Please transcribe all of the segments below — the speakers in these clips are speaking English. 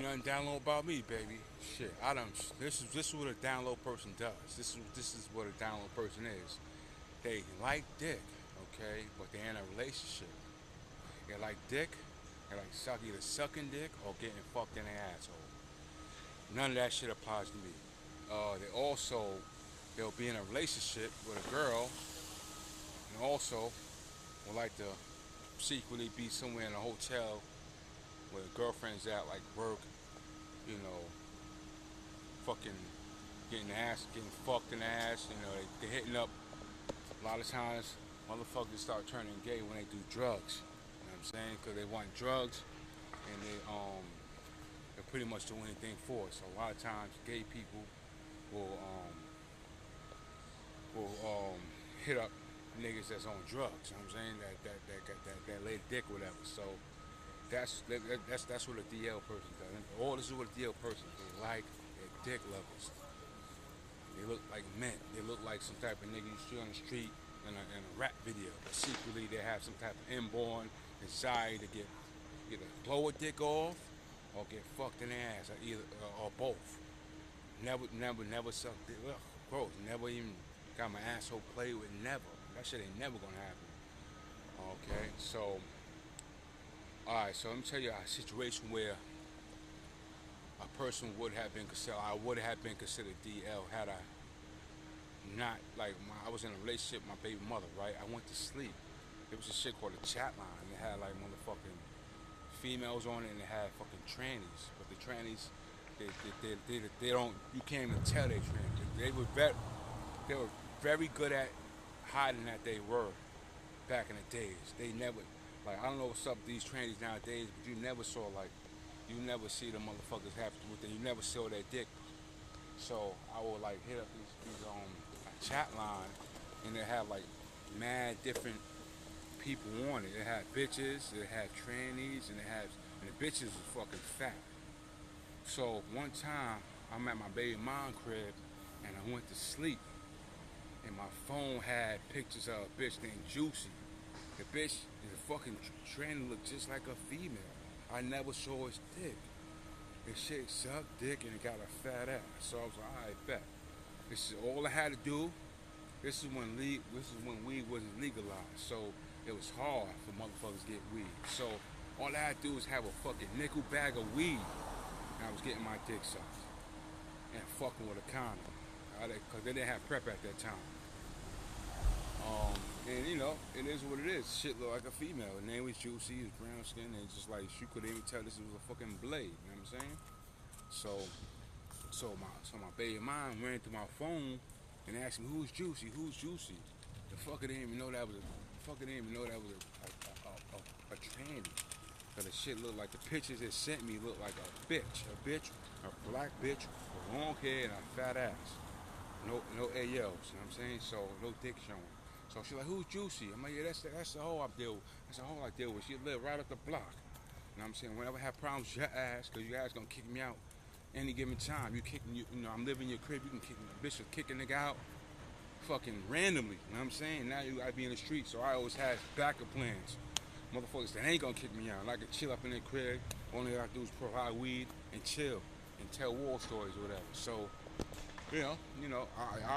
nothing download about me, baby. Shit, I don't. This is what a download person does. This is what a download person is. They like dick, okay, but they're in a relationship. They like dick. They like either sucking dick or getting fucked in their asshole. None of that shit applies to me. They'll be in a relationship with a girl, and also would like to secretly be somewhere in a hotel where the girlfriend's at, like work, you know, fucking getting the ass, getting fucked in the ass. You know, they're hitting up. A lot of times, motherfuckers start turning gay when they do drugs. You know what I'm saying? Because they want drugs, and they pretty much do anything for it. So a lot of times, gay people will hit up niggas that's on drugs. You know what I'm saying? That lay dick or whatever. So that's what a DL person does. All this is what a DL person they like their dick levels. They look like men. They look like some type of nigga you see on the street in a rap video. But secretly they have some type of inborn desire to get either blow a dick off or get fucked in the ass, or both. Never suck dick. Ugh, gross. Never even got my asshole played with. Never. That shit ain't never gonna happen. Okay, so alright, so let me tell you a situation where a person would have been considered. I would have been considered DL had I not I was in a relationship with my baby mother. Right, I went to sleep. There was a shit called a chat line. It had like motherfucking females on it, and it had fucking trannies. But the trannies, they don't. You can't even tell they trannies. They were very good at hiding that they were back in the days. They never, like, I don't know what's up with these trannies nowadays, but you never saw, like, you never see the motherfuckers have to with them. You never saw their dick. So I would like hit up these chat line, and they have like mad different people on it. It had bitches, it had trannies, and the bitches was fucking fat. So one time I'm at my baby mom crib, and I went to sleep, and my phone had pictures of a bitch named Juicy. The bitch is a fucking tranny, looked just like a female. I never saw his dick. This shit sucked dick and it got a fat ass. So I was like, alright, bet. This is all I had to do. This is when weed wasn't legalized. So it was hard for motherfuckers to get weed. So all I had to do was have a fucking nickel bag of weed, and I was getting my dick sucked and fucking with a condom. Because they didn't have prep at that time. And you know, it is what it is. Shit looked like a female. Her name was Juicy, it was brown skin, and just like she couldn't even tell this was a fucking blade. You know what I'm saying? So my baby mom ran through my phone and asked me, "Who's Juicy? Who's Juicy?" The fucker didn't even know that was a tranny. Cause the shit looked like the pictures it sent me looked like a a black bitch with long hair and a fat ass. No ALs, you know what I'm saying? So no dick showing. So she's like, "Who's Juicy?" I'm like, "Yeah, that's the hoe I deal with. That's the hoe I deal with. She live right up the block." You know what I'm saying? Whenever I have problems with your ass, because your ass gonna kick me out any given time. You know, I'm living in your crib, you can kick me. The bitch will kick a nigga out fucking randomly. You know what I'm saying? Now you gotta be in the street, so I always have backup plans. Motherfuckers that ain't gonna kick me out. I can chill up in their crib. Only I gotta do is provide weed and chill and tell war stories or whatever. So, I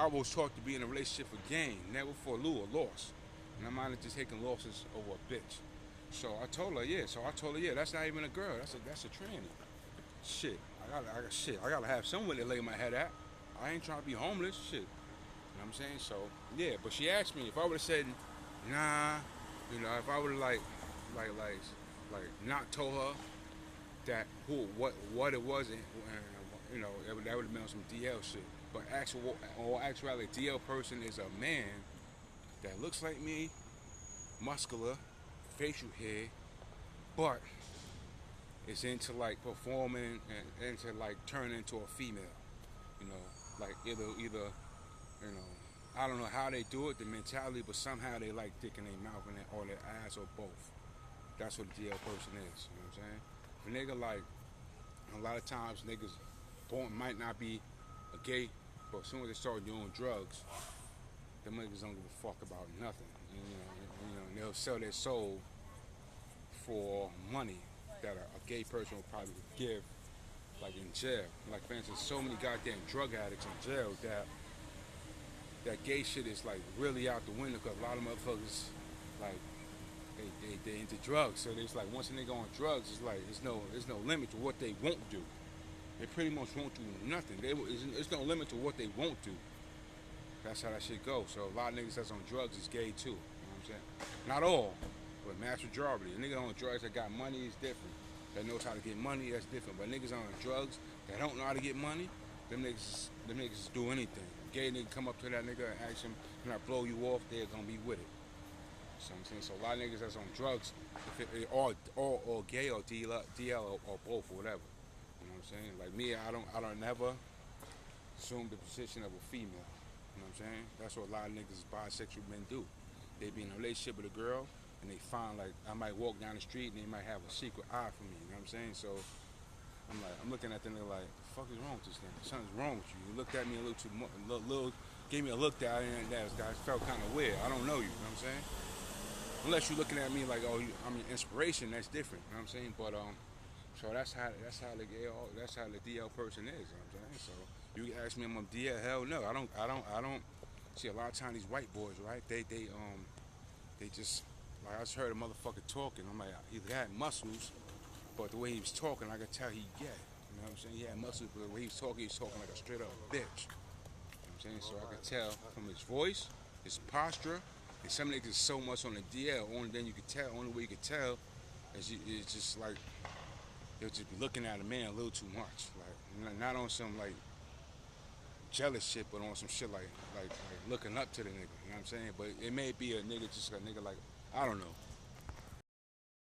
always talk to be in a relationship for gain, never for lure or loss. And I'm not just taking losses over a bitch. So I told her, yeah, that's not even a girl. That's a tranny. Shit. I gotta have somewhere to lay my head at. I ain't trying to be homeless. Shit. You know what I'm saying? So yeah, but she asked me if I would have said nah, if I would have like not told her that what it was, and that would have been on some DL shit. But actually, a DL person is a man that looks like me, muscular, facial hair, but is into like performing and into like turning into a female. You know, like either I don't know how they do it, the mentality, but somehow they like dick in their mouth or their ass or both. That's what a DL person is. You know what I'm saying? If a nigga like, a lot of times niggas might not be a gay, but as soon as they start doing drugs, them niggas don't give a fuck about nothing. And they'll sell their soul for money that a gay person will probably give like in jail. Like for instance, so many goddamn drug addicts in jail that gay shit is like really out the window because a lot of motherfuckers like they into drugs. So it's like once a nigga on drugs, it's like there's no limit to what they won't do. They pretty much won't do nothing. There's no limit to what they won't do. That's how that shit goes. So a lot of niggas that's on drugs is gay too. You know what I'm saying? Not all, but mass majority. A nigga on drugs that got money is different. That knows how to get money, that's different. But niggas on drugs that don't know how to get money, them niggas do anything. Gay nigga come up to that nigga and ask him, can I blow you off? They're gonna be with it. So I'm saying, so a lot of niggas that's on drugs, or gay or DL or both or whatever. You know what I'm saying? Like me, I don't never assume the position of a female. You know what I'm saying? That's what a lot of niggas bisexual men do. They be in a relationship with a girl and they find like I might walk down the street and they might have a secret eye for me. You know what I'm saying? So I'm looking at the nigga like, the fuck is wrong with this nigga? Something's wrong with you. You looked at me a little too much, gave me a look that I felt kind of weird. I don't know you. You know what I'm saying? Unless you're looking at me like, oh, I'm your inspiration. That's different. You know what I'm saying? But so that's how the DL person is. You know what I'm saying? So you ask me, I'm a DL? Hell no. I don't. See, a lot of times these white boys, right? They just like I just heard a motherfucker talking. I'm like, he had muscles, but the way he was talking, I could tell he gay. You know what I'm saying? He had muscles, but the way he was talking like a straight up bitch. You know what I'm saying? So I could tell from his voice, his posture. And some niggas so much on the DL, only way you could tell is just like they'll just be looking at a man a little too much. Like not on some like jealous shit, but on some shit like looking up to the nigga. You know what I'm saying? But it may be a nigga like I don't know.